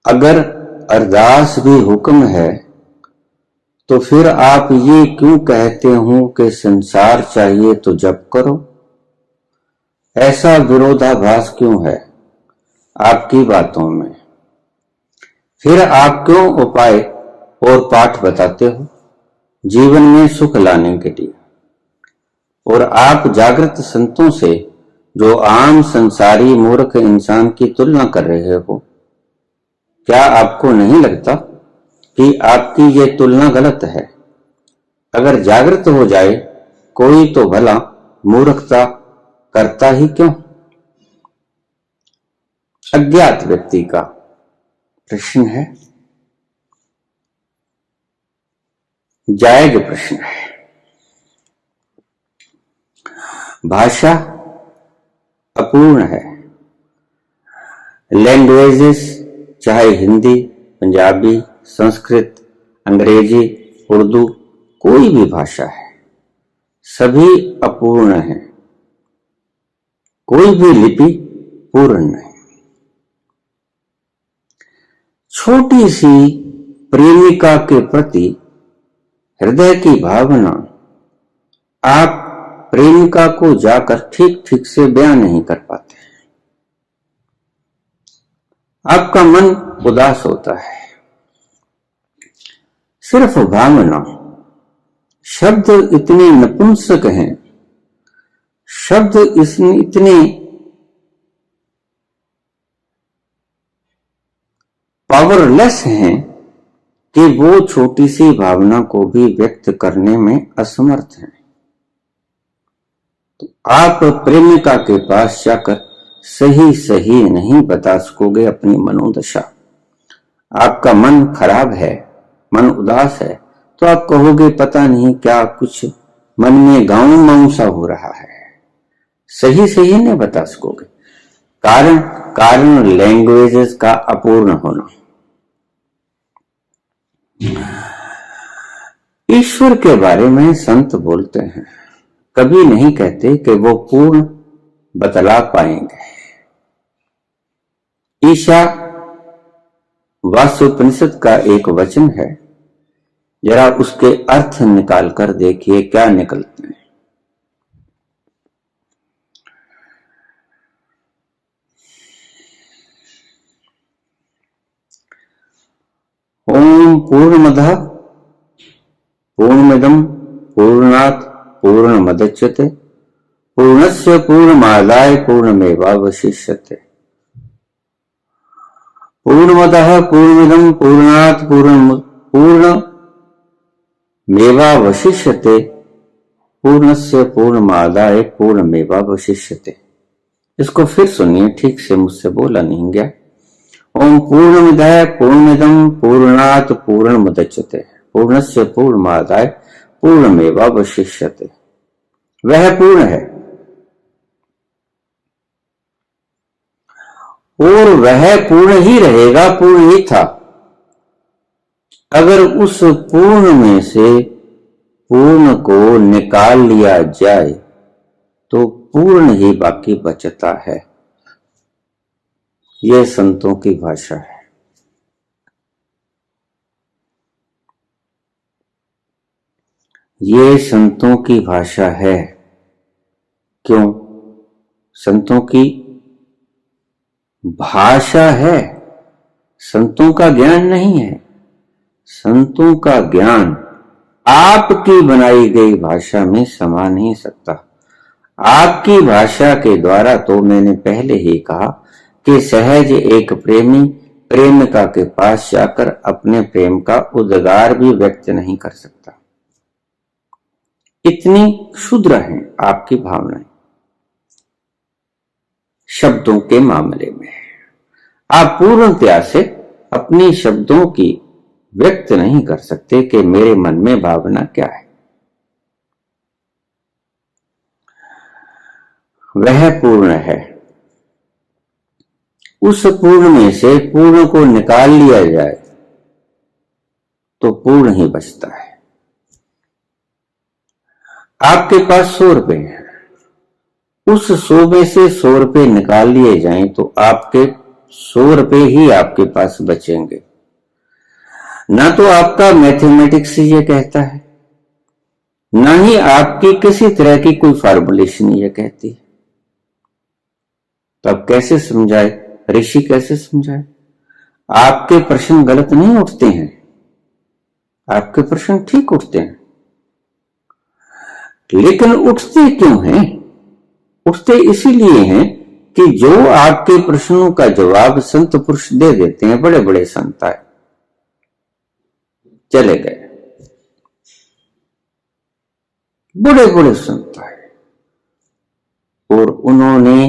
अगर अरदास भी हुक्म है तो फिर आप ये क्यों कहते हो कि संसार चाहिए तो जप करो? ऐसा विरोधाभास क्यों है आपकी बातों में? फिर आप क्यों उपाय और पाठ बताते हो जीवन में सुख लाने के लिए? और आप जागृत संतों से जो आम संसारी मूर्ख इंसान की तुलना कर रहे हो, क्या आपको नहीं लगता कि आपकी ये तुलना गलत है? अगर जागृत हो जाए कोई तो भला मूर्खता करता ही क्यों? अज्ञात व्यक्ति का प्रश्न है, जायज प्रश्न है। भाषा अपूर्ण है। लैंग्वेजेस चाहे हिंदी, पंजाबी, संस्कृत, अंग्रेजी, उर्दू, कोई भी भाषा है, सभी अपूर्ण है। कोई भी लिपि पूर्ण नहीं। छोटी सी प्रेमिका के प्रति हृदय की भावना आप प्रेमिका को जाकर ठीक ठीक से बयान नहीं कर पाते। आपका मन उदास होता है। सिर्फ भावना। शब्द इतने नपुंसक हैं, शब्द इतने पावरलेस हैं कि वो छोटी सी भावना को भी व्यक्त करने में असमर्थ हैं। तो आप प्रेमिका के पास जाकर सही सही नहीं बता सकोगे अपनी मनोदशा। आपका मन खराब है, मन उदास है, तो आप कहोगे पता नहीं क्या कुछ मन में गाँव माऊ सा हो रहा है। सही सही नहीं बता सकोगे। कारण लैंग्वेजेस का अपूर्ण होना। ईश्वर के बारे में संत बोलते हैं, कभी नहीं कहते कि वो पूर्ण बतला पाएंगे। ईशा वासुपनिषद का एक वचन है, जरा उसके अर्थ निकाल कर देखिए क्या निकलते हैं। ओम पूर्णमदः पूर्णमिदं पूर्णात् पूर्णमुदच्यते पूर्णस्य पूर्णमादाय पूर्णमेवावशिष्यते। पूर्णमदः पूर्णमिदं पूर्णात् पूर्णमेवावशिष्यते पूर्णस्य पूर्णमादाय पूर्णमेवावशिष्यते। इसको फिर सुनिए, ठीक से मुझसे बोला नहीं गया। ओम पूर्णमिदः पूर्णमिदं पूर्णात् पूर्णमुदच्यते पूर्णस्य पूर्णमादाय पूर्णमेवावशिष्यते। वह पूर्ण है और वह पूर्ण ही रहेगा, पूर्ण ही था। अगर उस पूर्ण में से पूर्ण को निकाल लिया जाए तो पूर्ण ही बाकी बचता है। यह संतों की भाषा है। ये संतों की भाषा है। क्यों? संतों की भाषा है, संतों का ज्ञान नहीं है। संतों का ज्ञान आपकी बनाई गई भाषा में समा नहीं सकता। आपकी भाषा के द्वारा तो मैंने पहले ही कहा कि सहज एक प्रेमी प्रेमिका के पास जाकर अपने प्रेम का उद्गार भी व्यक्त नहीं कर सकता। इतनी क्षुद्र हैं आपकी भावनाएं। शब्दों के मामले में आप पूर्णतया से अपनी शब्दों की व्यक्त नहीं कर सकते कि मेरे मन में भावना क्या है। वह पूर्ण है। उस पूर्ण में से पूर्ण को निकाल लिया जाए तो पूर्ण ही बचता है। आपके पास 100 रुपए हैं, उस 100 में से 100 रुपए निकाल लिए जाएं तो आपके ₹100 ही आपके पास बचेंगे। ना तो आपका मैथमेटिक्स ये कहता है, ना ही आपकी किसी तरह की कोई फार्मूलेशन ये कहती है। तो अब कैसे समझाए, ऋषि कैसे समझाए? आपके प्रश्न गलत नहीं उठते हैं, आपके प्रश्न ठीक उठते हैं, लेकिन उठते क्यों हैं? उठते इसीलिए हैं कि जो आपके प्रश्नों का जवाब संत पुरुष दे देते हैं, बड़े बड़े संत आए चले गए, बड़े बड़े संत आए, और उन्होंने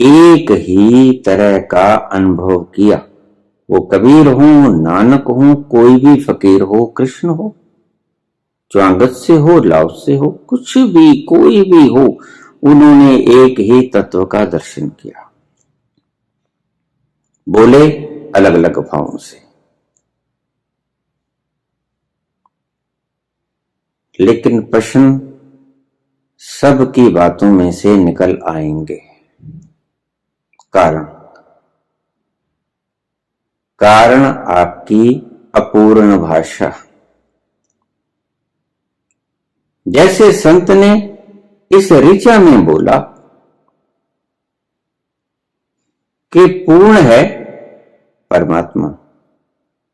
एक ही तरह का अनुभव किया। वो कबीर हो, नानक हो, कोई भी फकीर हो, कृष्ण हो, च्वांगत से हो, लाओस से हो, कुछ भी कोई भी हो, उन्होंने एक ही तत्व का दर्शन किया, बोले अलग अलग भावों से, लेकिन प्रश्न सबकी बातों में से निकल आएंगे। कारण आपकी अपूर्ण भाषा। जैसे संत ने इस ऋचा में बोला कि पूर्ण है परमात्मा,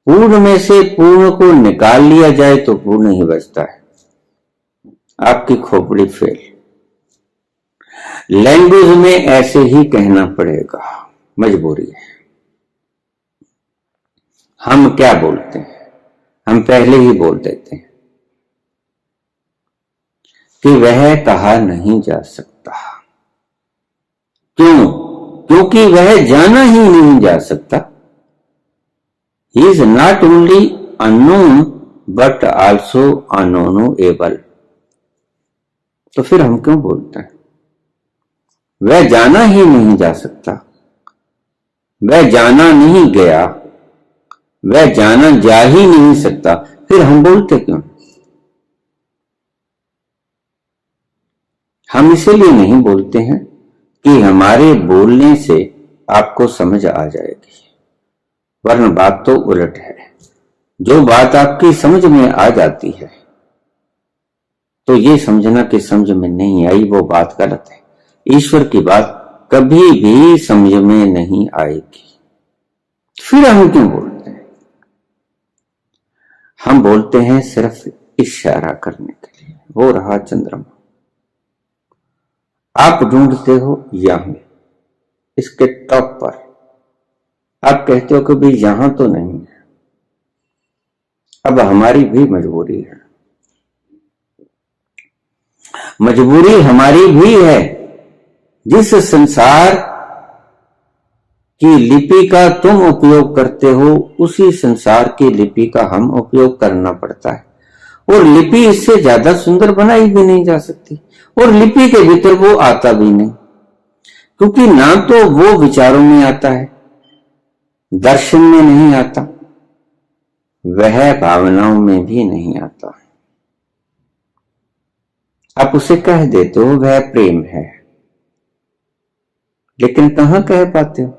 पूर्ण में से पूर्ण को निकाल लिया जाए तो पूर्ण ही बचता है। आपकी खोपड़ी फेल। लैंग्वेज में ऐसे ही कहना पड़ेगा, मजबूरी है। हम क्या बोलते हैं, हम पहले ही बोल देते हैं कि वह कहा नहीं जा सकता। क्यों? क्योंकि वह जाना ही नहीं जा सकता। He is not only unknown but also unknowable. तो फिर हम क्यों बोलते हैं? वह जाना ही नहीं जा सकता, वह जाना नहीं गया, वह जाना जा ही नहीं सकता, फिर हम बोलते क्यों? हम इसीलिए नहीं बोलते हैं कि हमारे बोलने से आपको समझ आ जाएगी, वरना बात तो उलट है। जो बात आपकी समझ में आ जाती है तो ये समझना कि समझ में नहीं आई, वो बात गलत है। ईश्वर की बात कभी भी समझ में नहीं आएगी, फिर हम क्यों बोलते हैं? हम बोलते हैं सिर्फ इशारा करने के लिए। वो रहा चंद्रमा, आप ढूंढते हो यहां इसके टॉप पर, आप कहते हो कि भाई यहां तो नहीं है। अब हमारी भी मजबूरी है, मजबूरी हमारी भी है। जिस संसार की लिपि का तुम उपयोग करते हो, उसी संसार की लिपि का हम उपयोग करना पड़ता है, और लिपि इससे ज्यादा सुंदर बनाई भी नहीं जा सकती, और लिपि के भीतर वो आता भी नहीं, क्योंकि ना तो वो विचारों में आता है, दर्शन में नहीं आता, वह भावनाओं में भी नहीं आता। आप उसे कह देते हो वह प्रेम है, लेकिन कहां कह पाते हो?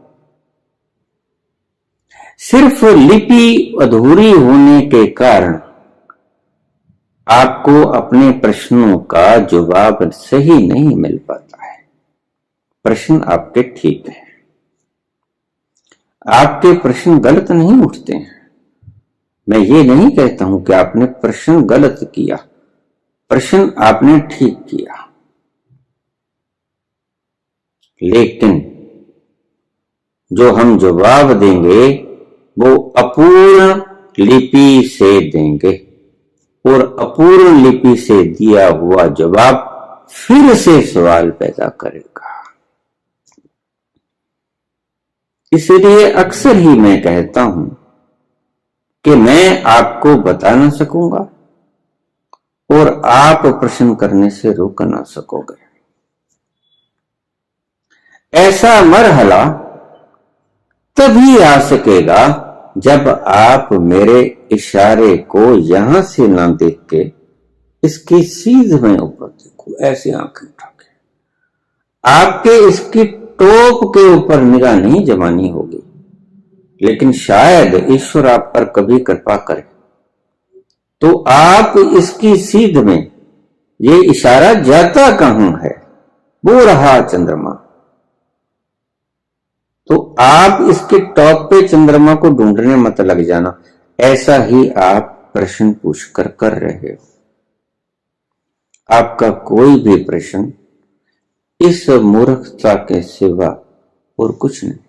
सिर्फ लिपि अधूरी होने के कारण आपको अपने प्रश्नों का जवाब सही नहीं मिल पाता है। प्रश्न आपके ठीक हैं, आपके प्रश्न गलत नहीं उठते हैं। मैं ये नहीं कहता हूं कि आपने प्रश्न गलत किया, प्रश्न आपने ठीक किया, लेकिन जो हम जवाब देंगे वो अपूर्ण लिपि से देंगे, और अपूर्ण लिपि से दिया हुआ जवाब फिर से सवाल पैदा करेगा। इसलिए अक्सर ही मैं कहता हूं कि मैं आपको बता ना सकूंगा और आप प्रश्न करने से रोक ना सकोगे। ऐसा मरहला तभी आ सकेगा जब आप मेरे इशारे को यहां से ना देख के इसकी सीध में ऊपर देखो, ऐसे आंखें उठा के। आपके इसकी टोप के ऊपर निगाह नहीं जमानी होगी, लेकिन शायद ईश्वर आप पर कभी कृपा करे तो आप इसकी सीध में ये इशारा जाता कहां है, वो रहा चंद्रमा, तो आप इसके टॉप पे चंद्रमा को ढूंढने मत लग जाना। ऐसा ही आप प्रश्न पूछकर कर रहे हो। आपका कोई भी प्रश्न इस मूर्खता के सिवा और कुछ नहीं।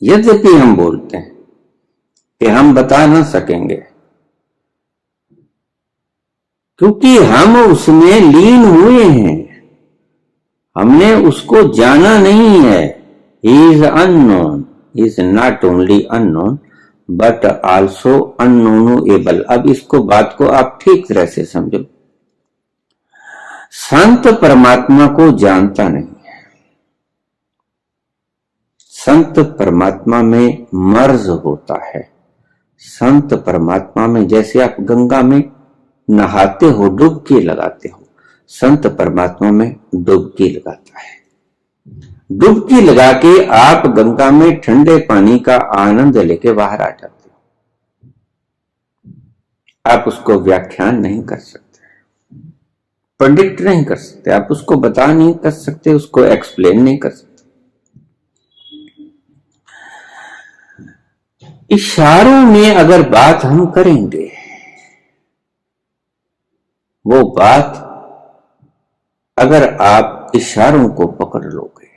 यद्यपि हम बोलते हैं कि हम बता ना सकेंगे क्योंकि हम उसमें लीन हुए हैं, हमने उसको जाना नहीं है। He is unknown, he is not only unknown but also unknowable. अब इसको बात को आप ठीक तरह से समझो। संत परमात्मा को जानता नहीं है, संत परमात्मा में मर्ज होता है। संत परमात्मा में जैसे आप गंगा में नहाते हो, डुबकी लगाते हो, संत परमात्मा में डुबकी लगाता है। डुबकी लगा के आप गंगा में ठंडे पानी का आनंद लेके बाहर आ जाते हो। आप उसको व्याख्यान नहीं कर सकते, प्रेडिक्ट नहीं कर सकते, आप उसको बता नहीं कर सकते, उसको एक्सप्लेन नहीं कर सकते। इशारों में अगर बात हम करेंगे, वो बात अगर आप इशारों को पकड़ लोगे,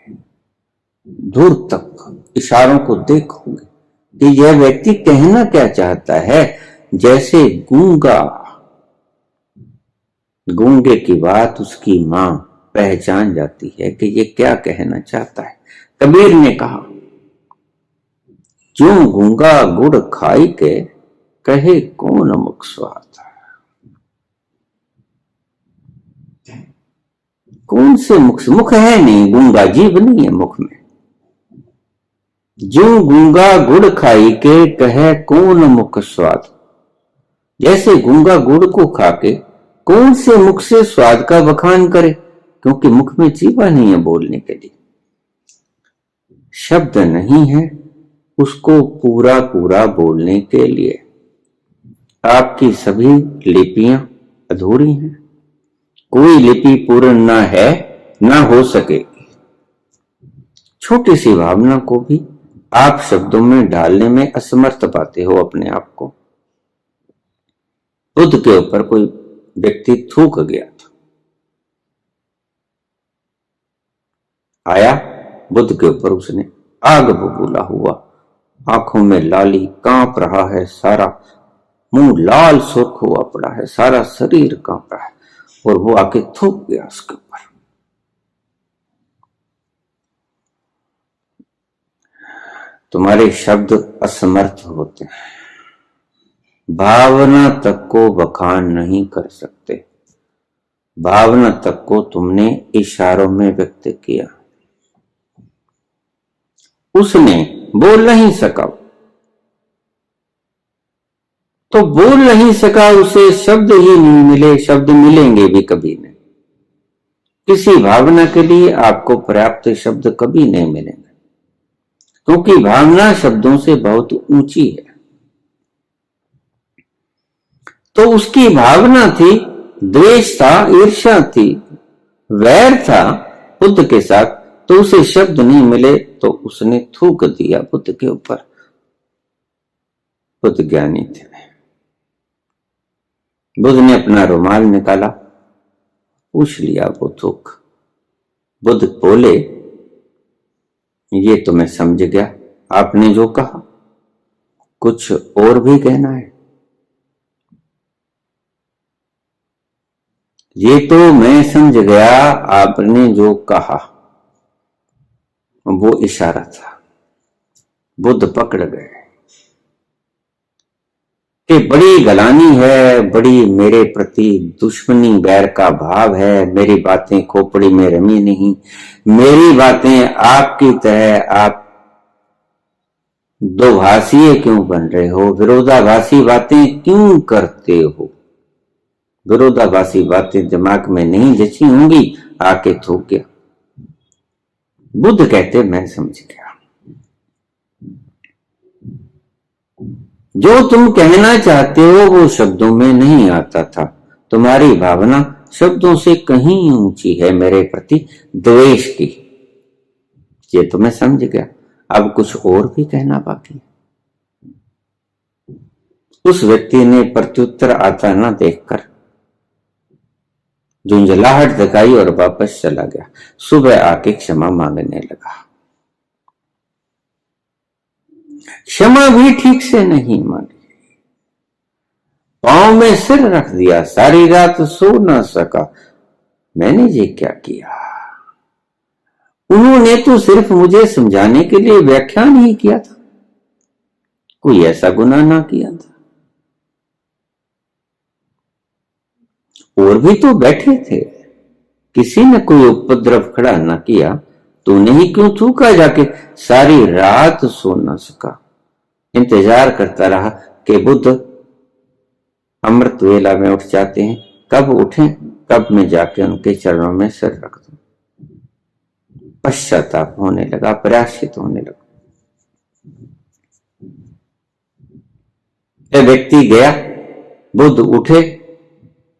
दूर तक इशारों को देखोगे कि यह व्यक्ति कहना क्या चाहता है। जैसे गूंगे की बात उसकी मां पहचान जाती है कि ये क्या कहना चाहता है। कबीर ने कहा, जो गूंगा गुड़ खाई के कहे कौन मुख स्वाद। कौन से मुख है नहीं, गूंगा जीव नहीं है मुख में। जो गूंगा गुड़ खाई के कहे कौन मुख स्वाद। जैसे गूंगा गुड़ को खा के कौन से मुख से स्वाद का बखान करे, क्योंकि मुख में जीवा नहीं है बोलने के लिए, शब्द नहीं है उसको पूरा पूरा बोलने के लिए। आपकी सभी लिपियां अधूरी हैं, कोई लिपि पूर्ण ना है ना हो सकेगी। छोटी सी भावना को भी आप शब्दों में डालने में असमर्थ पाते हो अपने आप को। बुद्ध के ऊपर कोई व्यक्ति थूक गया था, आया बुद्ध के ऊपर, उसने आग बबूला हुआ, आंखों में लाली, कांप रहा है सारा, मुंह लाल सुर्ख हुआ पड़ा है, सारा शरीर कांप रहा है, और वो आके थूक गया उसके ऊपर। तुम्हारे शब्द असमर्थ होते हैं, भावना तक को बखान नहीं कर सकते। भावना तक को तुमने इशारों में व्यक्त किया, उसने बोल नहीं सका तो बोल नहीं सका, उसे शब्द ही नहीं मिले, शब्द मिलेंगे भी कभी नहीं। किसी भावना के लिए आपको पर्याप्त शब्द कभी नहीं मिलेंगे, क्योंकि भावना शब्दों से बहुत ऊंची है। तो उसकी भावना थी, द्वेष था, ईर्ष्या थी, वैर था बुद्ध के साथ, तो उसे शब्द नहीं मिले तो उसने थूक दिया बुद्ध के ऊपर। बुद्ध ज्ञानी थे। बुद्ध ने अपना रुमाल निकाला, पूछ लिया वो थूक। बुद्ध बोले, ये तो मैं समझ गया आपने जो कहा, कुछ और भी कहना है? ये तो मैं समझ गया आपने जो कहा, वो इशारा था। बुद्ध पकड़ गए कि बड़ी गलानी है, बड़ी मेरे प्रति दुश्मनी बैर का भाव है, मेरी बातें खोपड़ी में रमी नहीं, मेरी बातें आपकी तरह आप दोभाषीय क्यों बन रहे हो, विरोधाभासी बातें क्यों करते हो? विरोधाभासी बातें दिमाग में नहीं जची होंगी, आके थूक गया। बुद्ध कहते मैं समझ गया। जो तुम कहना चाहते हो वो शब्दों में नहीं आता था। तुम्हारी भावना शब्दों से कहीं ऊंची है मेरे प्रति द्वेष की। ये तो मैं समझ गया, अब कुछ और भी कहना बाकी है। उस व्यक्ति ने प्रत्युत्तर आता न देखकर झुंझलाहट दिखाई और वापस चला गया। सुबह आके क्षमा मांगने लगा। क्षमा भी ठीक से नहीं मांगी, पांव में सिर रख दिया, सारी रात सो न सका। मैंने ये क्या किया? उन्होंने तो सिर्फ मुझे समझाने के लिए व्याख्यान ही किया था, कोई ऐसा गुनाह ना किया था। और भी तो बैठे थे, किसी ने कोई उपद्रव खड़ा न किया, तूने ही क्यों थूका जाके? सारी रात सो न सका, इंतजार करता रहा कि बुद्ध अमृत वेला में उठ जाते हैं, कब उठें, कब मैं जाके उनके चरणों में सिर रख दूं। पश्चाताप होने लगा, प्रायश्चित होने लगा। यह व्यक्ति गया, बुद्ध उठे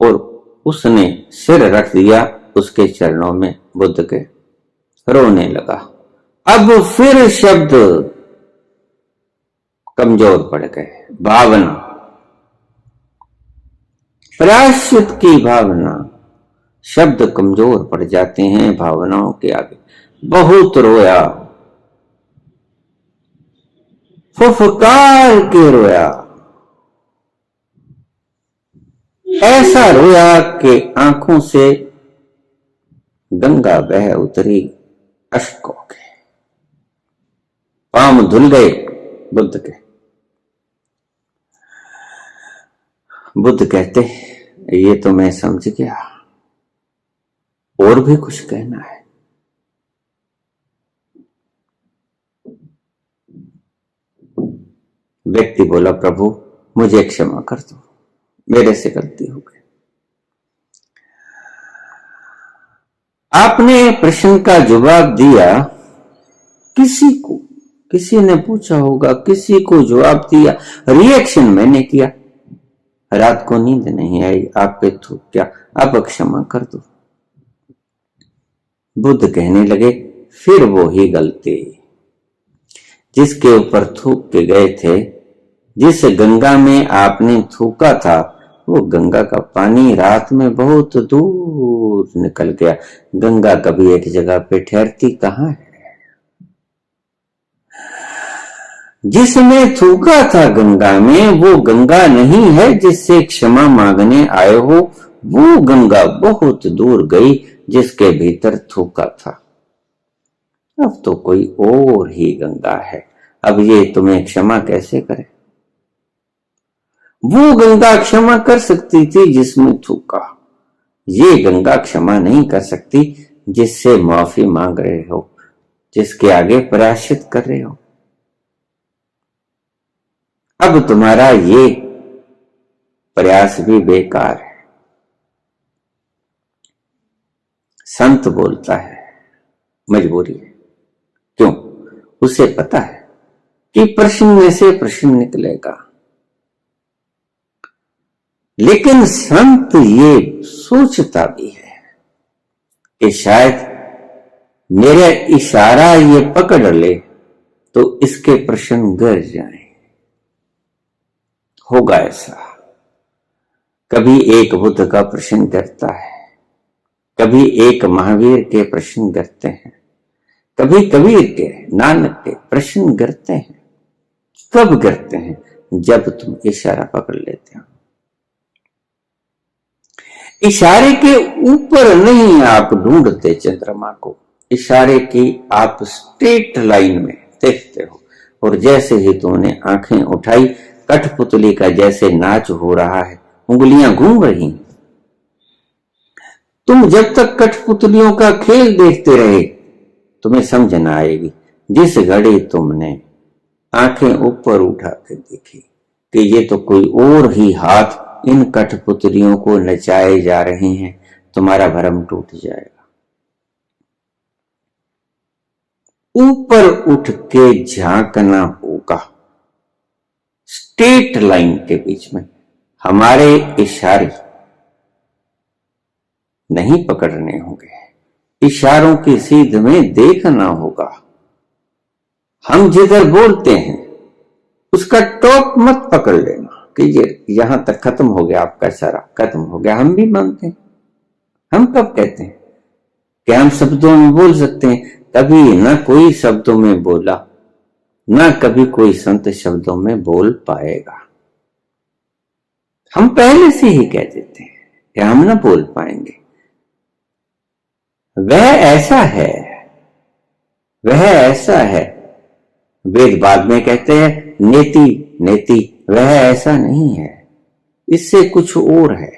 और उसने सिर रख दिया उसके चरणों में, बुद्ध के, रोने लगा। अब फिर शब्द कमजोर पड़ गए। भावना, प्रायश्चित की भावना, शब्द कमजोर पड़ जाते हैं भावनाओं के आगे। बहुत रोया, फुफकार के रोया, ऐसा रोया कि आंखों से गंगा बह उतरी अश्कों के। पांव धुल गए बुद्ध के। बुद्ध कहते, ये तो मैं समझ गया, और भी कुछ कहना है? व्यक्ति बोला, प्रभु मुझे क्षमा कर दो, मेरे से गलती हो गई। आपने प्रश्न का जवाब दिया, किसी ने पूछा होगा, किसी को जवाब दिया, रिएक्शन मैंने किया। रात को नींद नहीं आई, आप पे थूक क्या, अब क्षमा कर दो। बुद्ध कहने लगे, फिर वो ही गलती जिसके ऊपर थूक के गए थे, जिस गंगा में आपने थूका था, वो गंगा का पानी रात में बहुत दूर निकल गया। गंगा कभी एक जगह पे ठहरती कहां है? जिसमें थूका था गंगा में, वो गंगा नहीं है जिससे क्षमा मांगने आए हो। वो गंगा बहुत दूर गई जिसके भीतर थूका था। अब तो कोई और ही गंगा है, अब ये तुम्हें क्षमा कैसे करे? वो गंगा क्षमा कर सकती थी जिसमें थूका, ये गंगा क्षमा नहीं कर सकती जिससे माफी मांग रहे हो, जिसके आगे प्रायश्चित कर रहे हो। अब तुम्हारा ये प्रयास भी बेकार है। संत बोलता है मजबूरी है, क्यों? उसे पता है कि प्रश्न में से प्रश्न निकलेगा, लेकिन संत ये सोचता भी है कि शायद मेरा इशारा ये पकड़ ले तो इसके प्रश्न गिर जाएं। होगा ऐसा, कभी एक बुद्ध का प्रश्न गिरता है, कभी एक महावीर के प्रश्न गिरते हैं, कभी कबीर के, नानक के प्रश्न गिरते हैं। कब गिरते हैं? जब तुम इशारा पकड़ लेते हो। इशारे के ऊपर नहीं आप ढूंढते चंद्रमा को, इशारे की आप स्ट्रेट लाइन में देखते हो। और जैसे ही तुमने आंखें उठाई, कठपुतली का जैसे नाच हो रहा है, उंगलियां घूम रही। तुम जब तक कठपुतलियों का खेल देखते रहे, तुम्हें समझ न आएगी। जिस घड़ी तुमने आंखें ऊपर उठा कर देखी कि ये तो कोई और ही हाथ इन कठपुतलियों को नचाए जा रहे हैं, तुम्हारा भ्रम टूट जाएगा। ऊपर उठ के झांकना होगा, स्ट्रेट लाइन के बीच में हमारे इशारे नहीं पकड़ने होंगे, इशारों की सीध में देखना होगा। हम जिधर बोलते हैं उसका टॉप मत पकड़ लेना कि ये यहां तक खत्म हो गया, आपका इशारा खत्म हो गया। हम भी मानते हैं, हम कब कहते हैं कि हम शब्दों में बोल सकते हैं? कभी ना कोई शब्दों में बोला, ना कभी कोई संत शब्दों में बोल पाएगा। हम पहले से ही कह देते हैं कि हम ना बोल पाएंगे। वह ऐसा है, वह ऐसा है। वेद बाद में कहते हैं नेति नेति, वह ऐसा नहीं है, इससे कुछ और है।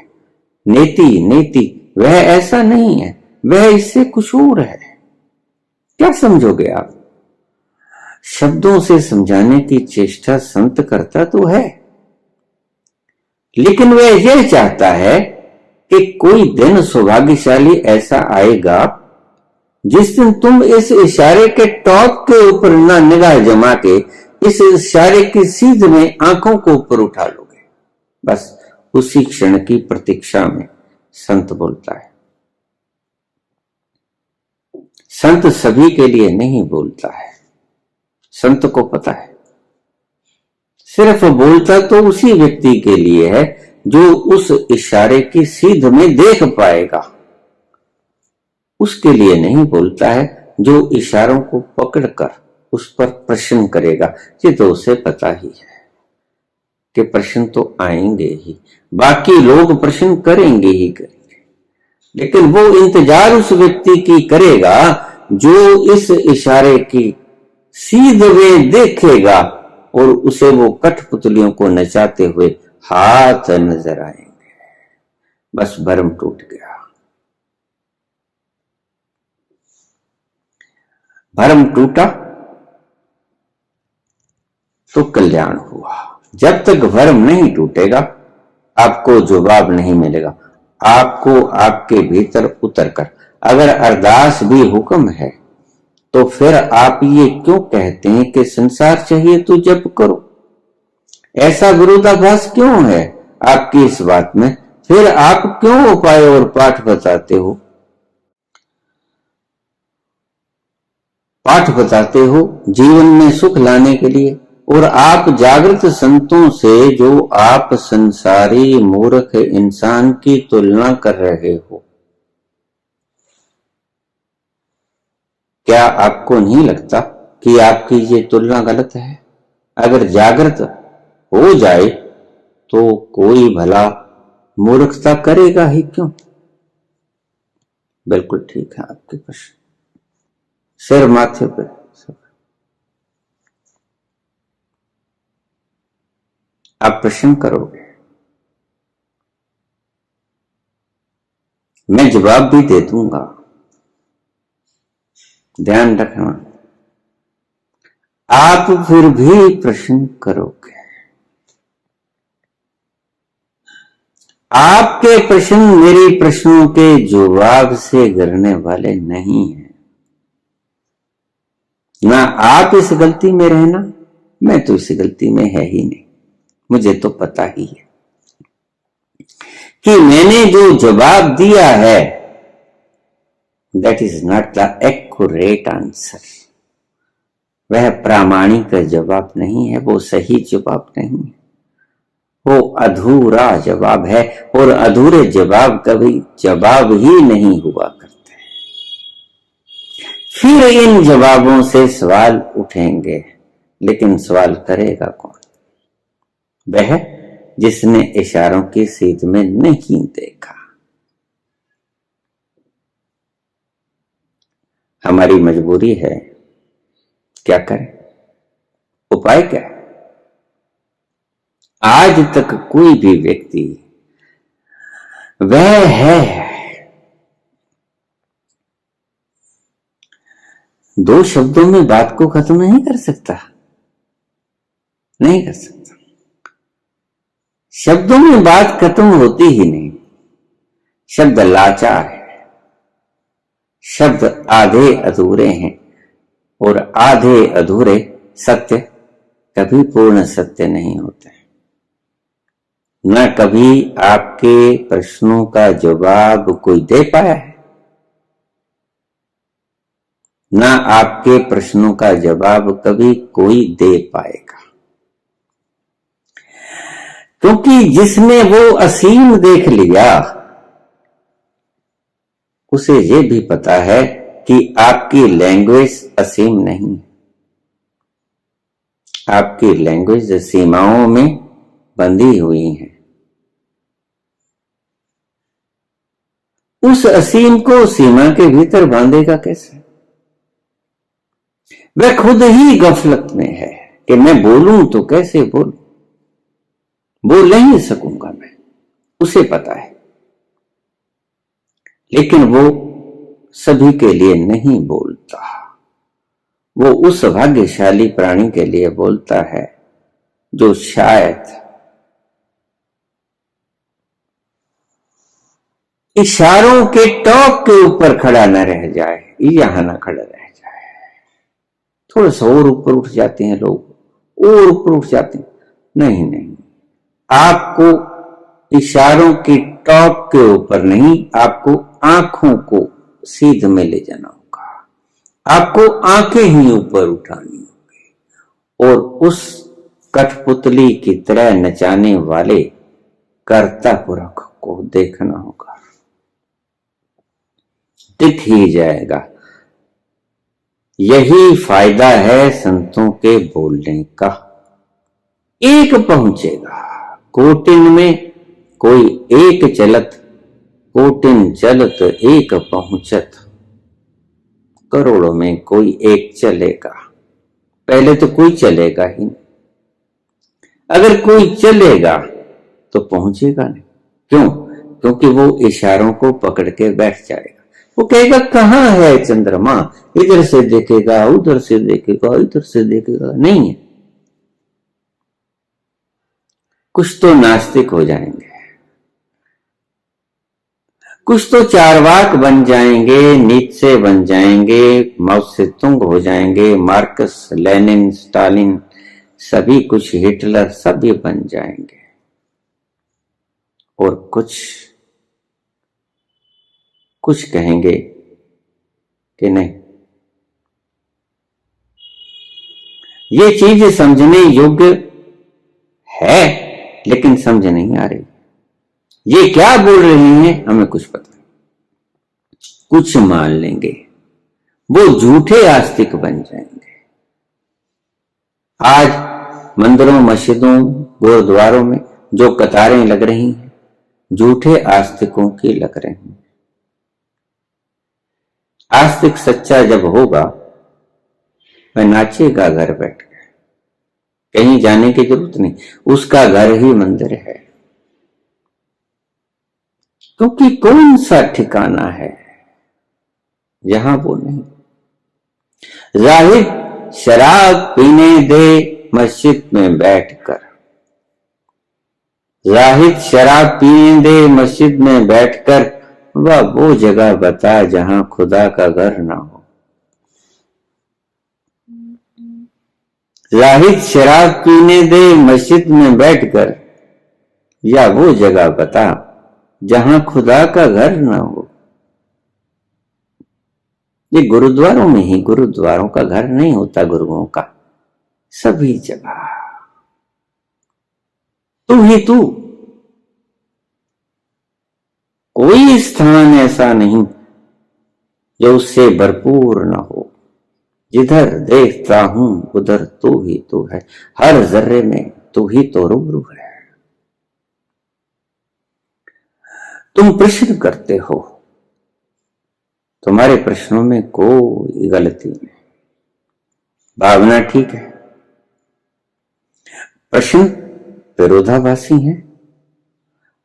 नेति नेति, वह ऐसा नहीं है, वह इससे कुछ और है। क्या समझोगे आप? शब्दों से समझाने की चेष्टा संत करता तो है, लेकिन वह यह चाहता है कि कोई दिन सौभाग्यशाली ऐसा आएगा जिस दिन तुम इस इशारे के टॉप के ऊपर ना निगाह जमा के इस इशारे की सीध में आंखों को ऊपर उठा लोगे। बस उसी क्षण की प्रतीक्षा में संत बोलता है। संत सभी के लिए नहीं बोलता है, संत को पता है सिर्फ बोलता तो उसी व्यक्ति के लिए है जो उस इशारे की सीध में देख पाएगा। उसके लिए नहीं बोलता है जो इशारों को पकड़कर उस पर प्रश्न करेगा। ये तो उसे पता ही है कि प्रश्न तो आएंगे ही, बाकी लोग प्रश्न करेंगे ही करेंगे, लेकिन वो इंतजार उस व्यक्ति की करेगा जो इस इशारे की सीध में देखेगा और उसे वो कठपुतलियों को नचाते हुए हाथ नजर आएंगे। बस भरम टूट गया। भरम टूटा तो कल्याण हुआ। जब तक भरम नहीं टूटेगा आपको जवाब नहीं मिलेगा। आपको आपके भीतर उतरकर अगर अरदास भी हुक्म है तो फिर आप ये क्यों कहते हैं कि संसार चाहिए तो जप करो? ऐसा विरोधाभास क्यों है आपकी इस बात में? फिर आप क्यों उपाय और पाठ बताते हो? पाठ बताते हो जीवन में सुख लाने के लिए, और आप जागृत संतों से जो आप संसारी मूर्ख इंसान की तुलना कर रहे हो, क्या आपको नहीं लगता कि आपकी ये तुलना गलत है? अगर जागृत हो जाए तो कोई भला मूर्खता करेगा ही क्यों? बिल्कुल ठीक है आपके प्रश्न, सिर माथे पे। आप प्रश्न करोगे, मैं जवाब भी दे दूंगा। ध्यान रखना, आप फिर भी प्रश्न करोगे। आपके प्रश्न मेरे प्रश्नों के जवाब से गिरने वाले नहीं हैं। ना आप इस गलती में रहना, मैं तो इस गलती में है ही नहीं। मुझे तो पता ही है कि मैंने जो जवाब दिया है that is not the accurate answer. वह प्रामाणिक जवाब नहीं है, वो सही जवाब नहीं है, वो अधूरा जवाब है। और अधूरे जवाब कभी जवाब ही नहीं हुआ करते। फिर इन जवाबों से सवाल उठेंगे, लेकिन सवाल करेगा कौन? वह जिसने इशारों की सीध में नहीं देखा। हमारी मजबूरी है, क्या करें? उपाय क्या है? आज तक कोई भी व्यक्ति वह है दो शब्दों में बात को खत्म नहीं कर सकता, नहीं कर सकता। शब्दों में बात खत्म होती ही नहीं। शब्द लाचार है, शब्द आधे अधूरे हैं, और आधे अधूरे सत्य कभी पूर्ण सत्य नहीं होते। न कभी आपके प्रश्नों का जवाब कोई दे पाया है, न आपके प्रश्नों का जवाब कभी कोई दे पाएगा, क्योंकि जिसने वो असीम देख लिया उसे ये भी पता है कि आपकी लैंग्वेज असीम नहीं है, आपकी लैंग्वेज सीमाओं में बंधी हुई है। उस असीम को सीमा के भीतर बांधेगा कैसे? वह खुद ही गफलत में है कि मैं बोलूं तो कैसे बोलूं, बोल नहीं सकूंगा मैं, उसे पता है, लेकिन वो सभी के लिए नहीं बोलता। वो उस भाग्यशाली प्राणी के लिए बोलता है जो शायद इशारों के टॉप के ऊपर खड़ा न रह जाए, यहां ना खड़ा रह जाए। थोड़ा सा और ऊपर उठ जाते हैं लोग, और ऊपर उठ जाते हैं। नहीं नहीं, आपको इशारों की टॉप के ऊपर नहीं, आपको आंखों को सीध में ले जाना होगा। आपको आंखें ही ऊपर उठानी होगी और उस कठपुतली की तरह नचाने वाले कर्ता पुरख को देखना होगा। दिख ही जाएगा। यही फायदा है संतों के बोलने का। एक पहुंचेगा कोटिन में कोई एक चलत, कोटिन चलत एक पहुंचत, करोड़ों में कोई एक चलेगा। पहले तो कोई चलेगा ही नहीं। अगर कोई चलेगा तो पहुंचेगा नहीं। क्यों? क्योंकि वो इशारों को पकड़ के बैठ जाएगा। वो कहेगा कहां है चंद्रमा, इधर से देखेगा, उधर से देखेगा, इधर से देखेगा, नहीं है। कुछ तो नास्तिक हो जाएंगे, कुछ तो चारवाक बन जाएंगे, नीचे बन जाएंगे, माओ से तुंग हो जाएंगे, मार्कस, लेनिन, स्टालिन, सभी कुछ, हिटलर, सभी बन जाएंगे। और कुछ कहेंगे कि नहीं, ये चीज समझने योग्य है लेकिन समझ नहीं आ रही। ये क्या बोल रही हैं हमें कुछ पता नहीं। कुछ मान लेंगे, वो झूठे आस्तिक बन जाएंगे। आज मंदिरों, मस्जिदों, गुरुद्वारों में जो कतारें लग रही हैं, झूठे आस्तिकों की लग रही हैं। आस्तिक सच्चा जब होगा वह नाचेगा घर बैठ के, कहीं जाने की जरूरत नहीं, उसका घर ही मंदिर है। क्योंकि कौन सा ठिकाना है जहां वो नहीं। जाहिद शराब पीने दे मस्जिद में बैठकर, जाहिद शराब पीने दे मस्जिद में बैठकर, वह वो जगह बता जहां खुदा का घर ना हो। जाहिद शराब पीने दे मस्जिद में बैठकर, या वो जगह बता जहां खुदा का घर ना हो। ये गुरुद्वारों में ही गुरुद्वारों का घर नहीं होता, गुरुओं का। सभी जगह तू ही तू, कोई स्थान ऐसा नहीं जो उससे भरपूर ना हो। जिधर देखता हूं उधर तू ही तू है, हर जर्रे में तू ही तो रूबरू है। तुम प्रश्न करते हो, तुम्हारे प्रश्नों में कोई गलती नहीं, भावना ठीक है। प्रश्न विरोधाभासी हैं,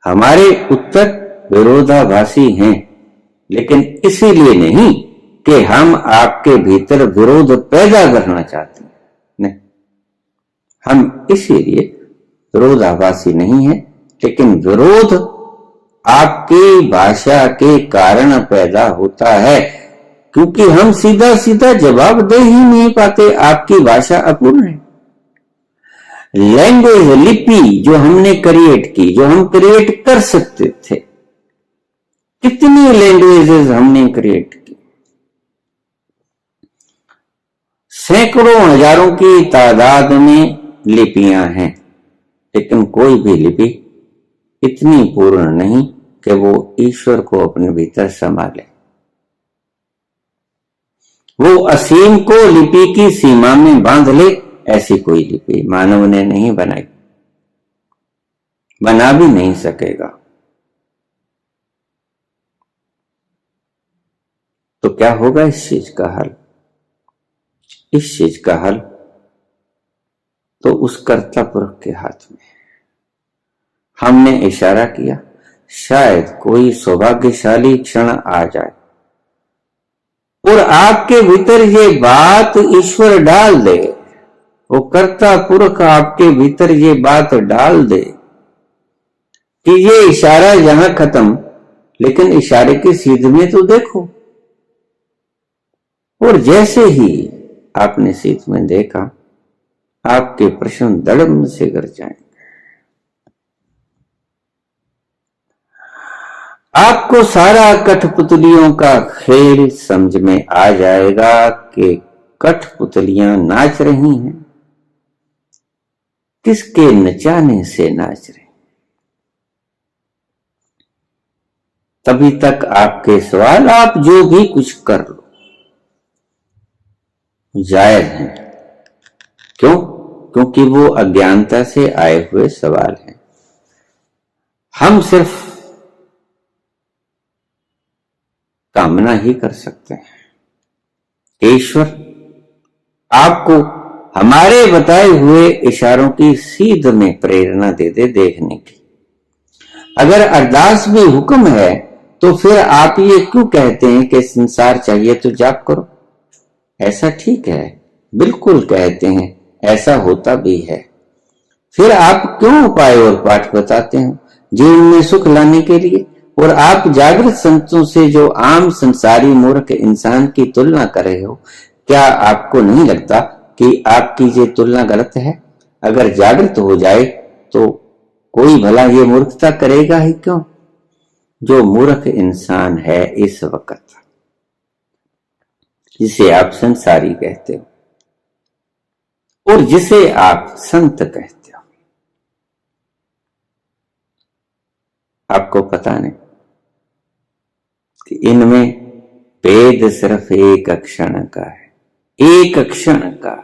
हमारे उत्तर विरोधाभासी हैं, लेकिन इसीलिए नहीं कि हम आपके भीतर विरोध पैदा करना चाहते हैं, नहीं, हम इसीलिए विरोधाभासी नहीं है, लेकिन विरोध आपकी भाषा के कारण पैदा होता है, क्योंकि हम सीधा सीधा जवाब दे ही नहीं पाते। आपकी भाषा अपूर्ण है। लैंग्वेज, लिपि जो हमने क्रिएट की, जो हम क्रिएट कर सकते थे, कितनी लैंग्वेजेस हमने क्रिएट की, सैकड़ों हजारों की तादाद में लिपियां हैं, लेकिन कोई भी लिपि इतनी पूर्ण नहीं कि वो ईश्वर को अपने भीतर संभाले। वो असीम को लिपि की सीमा में बांध ले, ऐसी कोई लिपि मानव ने नहीं बनाई, बना भी नहीं सकेगा। तो क्या होगा इस चीज का हल? इस चीज का हल तो उस कर्ता पुरुष के हाथ में। हमने इशारा किया, शायद कोई सौभाग्यशाली क्षण आ जाए और आपके भीतर ये बात ईश्वर डाल दे, वो कर्ता पुरुष आपके भीतर ये बात डाल दे कि ये इशारा यहां खत्म, लेकिन इशारे की सीध में तो देखो। और जैसे ही आपने सीध में देखा, आपके प्रश्न धड़म से गिर जाएंगे। आपको सारा कठपुतलियों का खेल समझ में आ जाएगा कि कठपुतलियां नाच रही हैं, किसके नचाने से नाच रही। तभी तक आपके सवाल, आप जो भी कुछ कर लो, जायज हैं। क्यों? क्योंकि वो अज्ञानता से आए हुए सवाल हैं। हम सिर्फ कामना ही कर सकते हैं। ईश्वर आपको हमारे बताए हुए इशारों की सीध में प्रेरणा दे दे देखने की। अगर अरदास भी हुक्म है, तो फिर आप ये क्यों कहते हैं कि संसार चाहिए तो जाप करो? ऐसा ठीक है, बिल्कुल कहते हैं, ऐसा होता भी है। फिर आप क्यों उपाय और पाठ बताते हैं जीवन में सुख लाने के लिए? और आप जागृत संतों से जो आम संसारी मूर्ख इंसान की तुलना कर रहे हो, क्या आपको नहीं लगता कि आपकी ये तुलना गलत है? अगर जागृत हो जाए तो कोई भला ये मूर्खता करेगा ही क्यों? जो मूर्ख इंसान है इस वक्त, जिसे आप संसारी कहते हो और जिसे आप संत कहते हो, आपको पता नहीं कि इनमें भेद सिर्फ एक क्षण का है, एक क्षण का।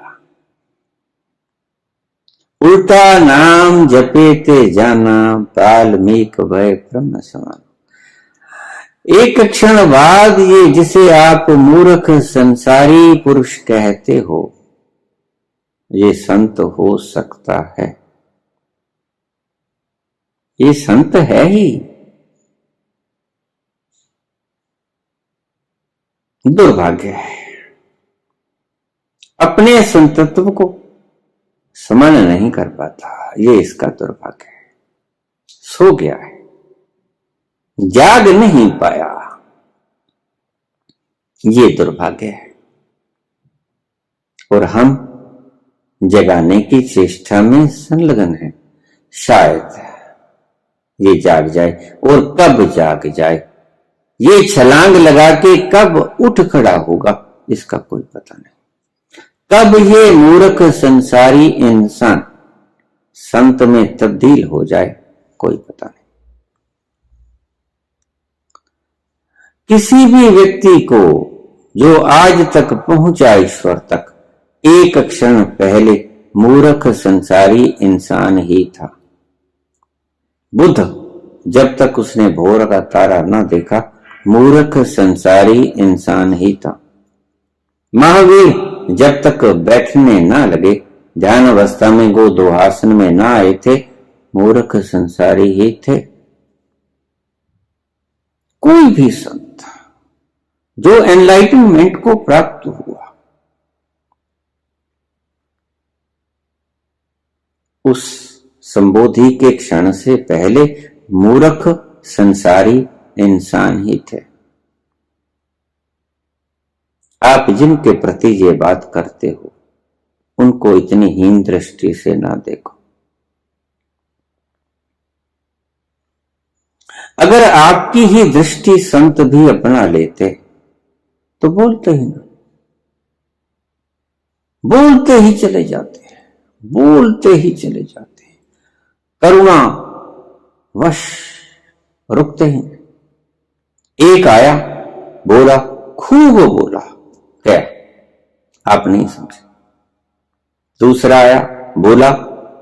उल्टा नाम जपे ते जाना, वाल्मीकि भय ब्रह्म समान। एक क्षण बाद ये जिसे आप मूर्ख संसारी पुरुष कहते हो, ये संत हो सकता है। ये संत है ही। दुर्भाग्य है, अपने संतत्व को समझ नहीं कर पाता, ये इसका दुर्भाग्य है। सो गया है, जाग नहीं पाया, ये दुर्भाग्य है। और हम जगाने की चेष्टा में संलग्न हैं। शायद ये जाग जाए, और कब जाग जाए, ये छलांग लगा के कब उठ खड़ा होगा, इसका कोई पता नहीं। कब ये मूर्ख संसारी इंसान संत में तब्दील हो जाए, कोई पता नहीं। किसी भी व्यक्ति को जो आज तक पहुंचा ईश्वर तक, एक क्षण पहले मूर्ख संसारी इंसान ही था। बुद्ध जब तक उसने भोर का तारा न देखा, मूर्ख संसारी इंसान ही था। महावीर जब तक बैठने ना लगे, ध्यान अवस्था में गो दो आसन में ना आए थे, मूर्ख संसारी ही थे। कोई भी संत जो एनलाइटनमेंट को प्राप्त हुआ, उस संबोधि के क्षण से पहले मूर्ख संसारी इंसान ही थे। आप जिनके प्रति ये बात करते हो, उनको इतनी हीन दृष्टि से ना देखो। अगर आपकी ही दृष्टि संत भी अपना लेते तो बोलते ही ना, बोलते ही चले जाते हैं, बोलते ही चले जाते हैं, करुणा वश रुकते ही नहीं। एक आया, बोला, खूब बोला, क्या आप नहीं समझे। दूसरा आया, बोला,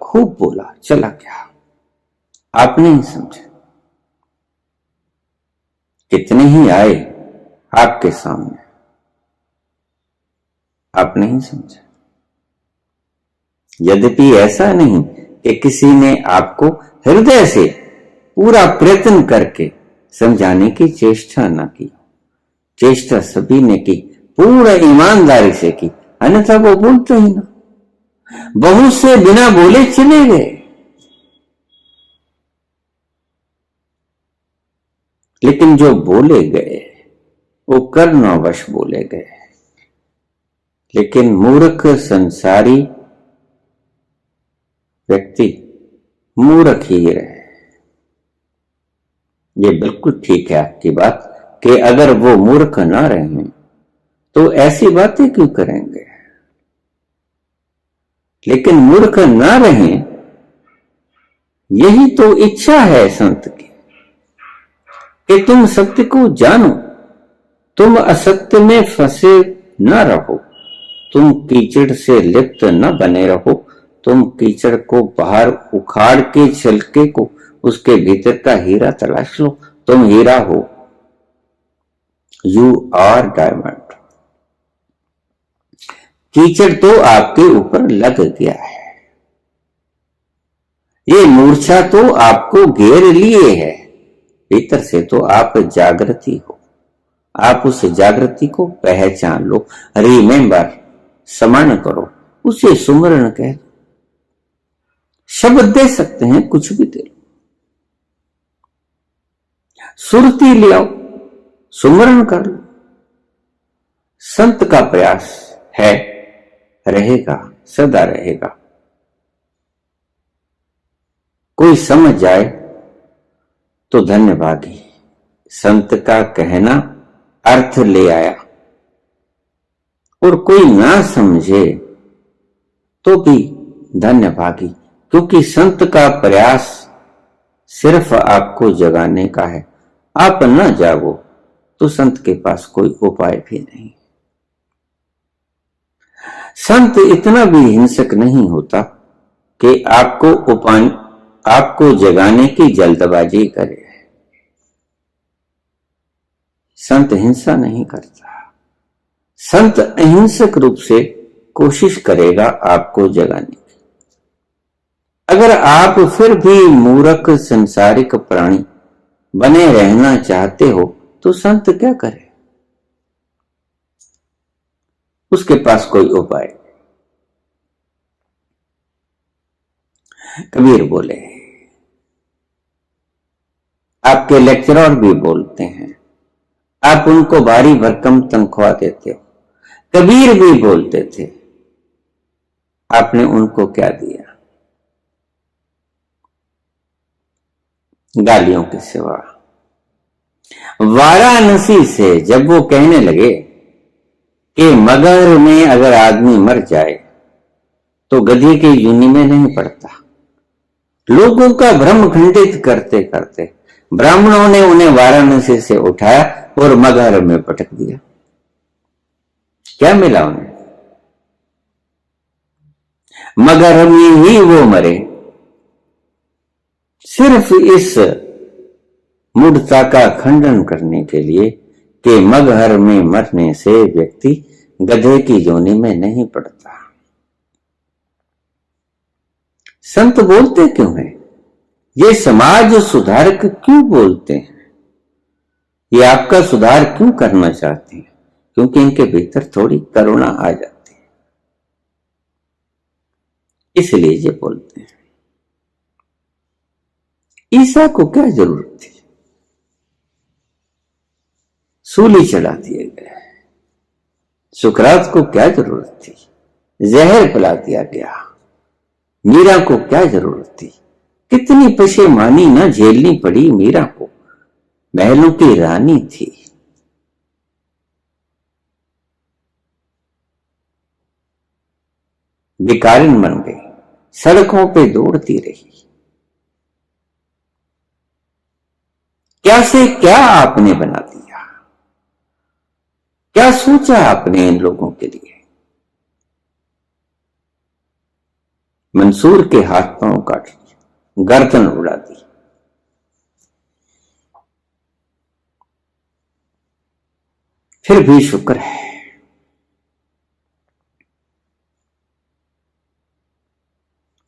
खूब बोला, चला क्या आप नहीं समझे। कितने ही आए आपके सामने, आप नहीं समझे। यद्यपि ऐसा नहीं कि किसी ने आपको हृदय से पूरा प्रयत्न करके समझाने की चेष्टा न की, चेष्टा सभी ने की, पूरा ईमानदारी से की, अन्यथा वो बोलते ही ना। बहुत से बिना बोले चले गए, लेकिन जो बोले गए वो कर्णवश बोले गए। लेकिन मूर्ख संसारी व्यक्ति मूर्ख ही रहे। ये बिल्कुल ठीक है आपकी बात कि अगर वो मूर्ख ना रहे तो ऐसी बातें क्यों करेंगे। लेकिन मूर्ख ना रहे, यही तो इच्छा है संत की कि तुम सत्य को जानो, तुम असत्य में फंसे न रहो, तुम कीचड़ से लिप्त न बने रहो, तुम कीचड़ को बाहर उखाड़ के छिलके को उसके भीतर का हीरा तलाश लो, तुम हीरा हो, यू आर डायमंड। कीचड़ तो आपके ऊपर लग गया है, ये मूर्छा तो आपको घेर लिए है, भीतर से तो आप जागृति हो, आप उस जागृति को पहचान लो, रिमेंबर, स्मरण करो, उसे सुमरण कह दो। शब्द दे सकते हैं, कुछ भी दे लो, सुरती ले आओ, सुमरण कर लो। संत का प्रयास है, रहेगा, सदा रहेगा। कोई समझ जाए तो धन्यभागी, संत का कहना अर्थ ले आया, और कोई ना समझे तो भी धन्यभागी, क्योंकि संत का प्रयास सिर्फ आपको जगाने का है। आप न जागो तो संत के पास कोई उपाय भी नहीं। संत इतना भी हिंसक नहीं होता कि आपको जगाने की जल्दबाजी करे। संत हिंसा नहीं करता, संत अहिंसक रूप से कोशिश करेगा आपको जगाने की। अगर आप फिर भी मूर्ख संसारिक प्राणी बने रहना चाहते हो तो संत क्या करे, उसके पास कोई उपाय। कबीर बोले, आपके लेक्चरर भी बोलते हैं, आप उनको भारी भरकम तनख्वाह देते हो। कबीर भी बोलते थे, आपने उनको क्या दिया, गालियों के सिवा। वाराणसी से जब वो कहने लगे कि मगर में अगर आदमी मर जाए तो गधी के यूनि में नहीं पड़ता, लोगों का भ्रम खंडित करते करते ब्राह्मणों ने उन्हें वाराणसी से उठाया और मगहर में पटक दिया। क्या मिला उन्हें, मगहर में ही वो मरे। सिर्फ इस मूढ़ता का खंडन करने के लिए कि मगहर में मरने से व्यक्ति गधे की योनि में नहीं पड़ता। संत बोलते क्यों हैं, ये समाज सुधारक क्यों बोलते हैं, ये आपका सुधार क्यों करना चाहते हैं, क्योंकि इनके भीतर थोड़ी करुणा आ जाती है, इसलिए ये बोलते हैं। ईसा को क्या जरूरत थी, सूली चढ़ा दिए गए। सुकरात को क्या जरूरत थी, जहर पिला दिया गया। मीरा को क्या जरूरत थी, कितनी पशेमानी ना झेलनी पड़ी मीरा को, महलों की रानी थी। भिखारिन बन गई, सड़कों पे दौड़ती रही। क्या से क्या आपने बना दिया, क्या सोचा आपने इन लोगों के लिए। मंसूर के हाथ पांव काट दिए, गर्दन उड़ा दी। फिर भी शुक्र है,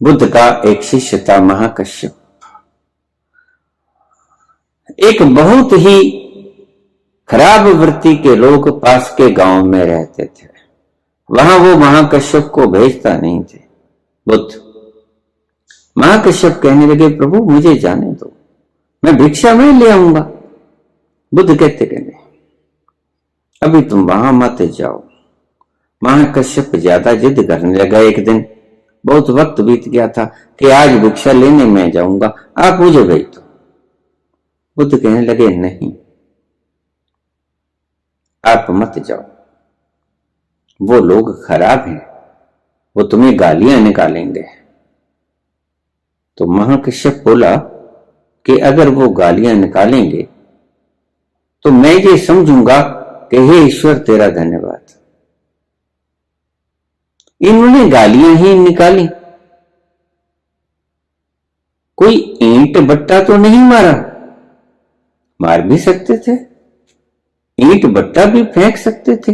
बुद्ध का एक शिष्य था महाकश्यप। एक बहुत ही खराब वृत्ति के लोग पास के गांव में रहते थे। वहां वो महाकश्यप को भेजता नहीं थे। बुद्ध महाकश्यप कहने लगे, प्रभु मुझे जाने दो, मैं भिक्षा में ले आऊंगा। बुद्ध कहते कहने, अभी तुम वहां मत जाओ। महाकश्यप ज्यादा जिद करने लगा। एक दिन बहुत वक्त बीत गया था कि आज भिक्षा लेने में जाऊंगा, आप मुझे भेज दो। बुद्ध कहने लगे, नहीं, आप मत जाओ, वो लोग खराब हैं, वो तुम्हें गालियां निकालेंगे। तो महाकश्यप बोला कि अगर वो गालियां निकालेंगे तो मैं ये समझूंगा कि हे ईश्वर तेरा धन्यवाद, इन्होंने गालियां ही निकाली, कोई ईंट बट्टा तो नहीं मारा। मार भी सकते थे, ईंट बट्टा भी फेंक सकते थे,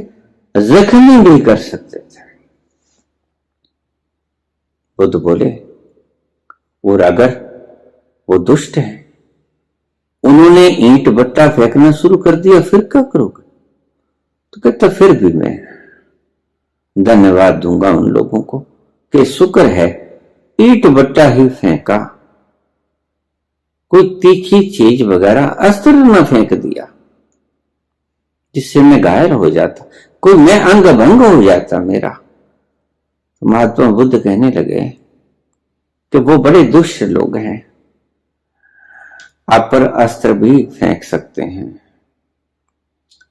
जख्मी भी कर सकते थे। बुद्ध बोले, और अगर वो दुष्ट है, उन्होंने ईंट बट्टा फेंकना शुरू कर दिया, फिर क्या करोगे। तो कहता, फिर भी मैं धन्यवाद दूंगा उन लोगों को कि शुक्र है ईंट बट्टा ही फेंका, कोई तीखी चीज वगैरह अस्त्र न फेंक दिया जिससे मैं घायल हो जाता, कोई मैं अंग भंग हो जाता मेरा। तो महात्मा बुद्ध कहने लगे कि वो बड़े दुष्ट लोग हैं, आप पर अस्त्र भी फेंक सकते हैं।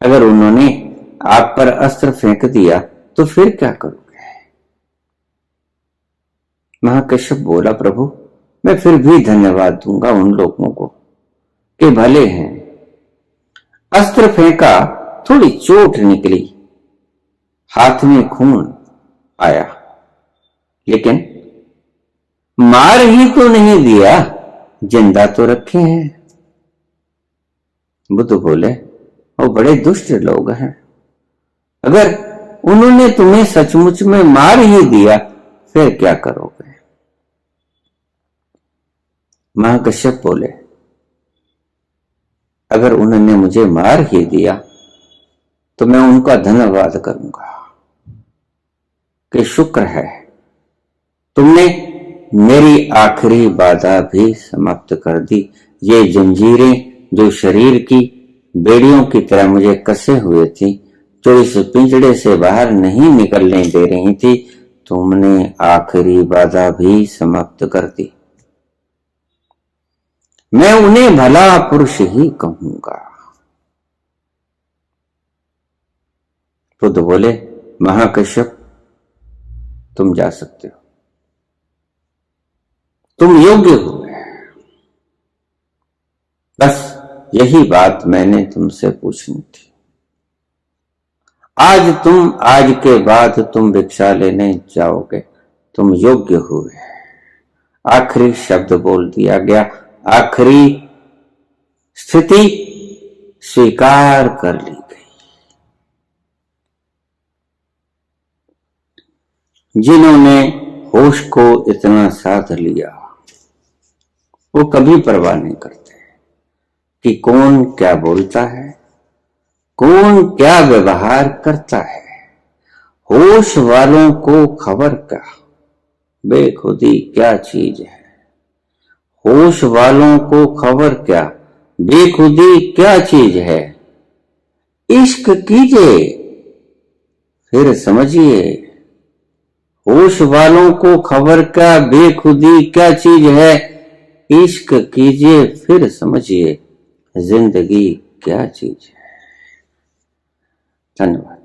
अगर उन्होंने आप पर अस्त्र फेंक दिया तो फिर क्या करोगे। महाकश्यप बोला, प्रभु मैं फिर भी धन्यवाद दूंगा उन लोगों को कि भले हैं। अस्त्र फेंका, थोड़ी चोट निकली, हाथ में खून आया, लेकिन मार ही तो नहीं दिया, जिंदा तो रखे हैं। बुद्ध बोले, वो बड़े दुष्ट लोग हैं, अगर उन्होंने तुम्हें सचमुच में मार ही दिया फिर क्या करोगे। महाकश्यप बोले, अगर उन्होंने मुझे मार ही दिया तो मैं उनका धन्यवाद करूंगा कि शुक्र है तुमने मेरी आखिरी बाधा भी समाप्त कर दी। ये जंजीरें जो शरीर की बेड़ियों की तरह मुझे कसे हुए थी, जो इस पिंजड़े से बाहर नहीं निकलने दे रही थी, तुमने आखिरी बाधा भी समाप्त कर दी। मैं उन्हें भला पुरुष ही कहूंगा। बुद्ध बोले, महाकश्यप तुम जा सकते हो, तुम योग्य हो। बस यही बात मैंने तुमसे पूछनी थी। आज के बाद तुम भिक्षा लेने जाओगे, तुम योग्य हुए। आखिरी शब्द बोल दिया गया, आखिरी स्थिति स्वीकार कर ली गई। जिन्होंने होश को इतना साध लिया वो कभी परवाह नहीं करते कि कौन क्या बोलता है, कौन क्या व्यवहार करता है। होश वालों को खबर क्या बेखुदी क्या चीज है। होश वालों को खबर क्या बेखुदी क्या चीज है। इश्क कीजिए फिर समझिए। होश वालों को खबर क्या बेखुदी क्या चीज है। इश्क कीजिए फिर समझिए। जिंदगी क्या चीज है। धन्यवाद।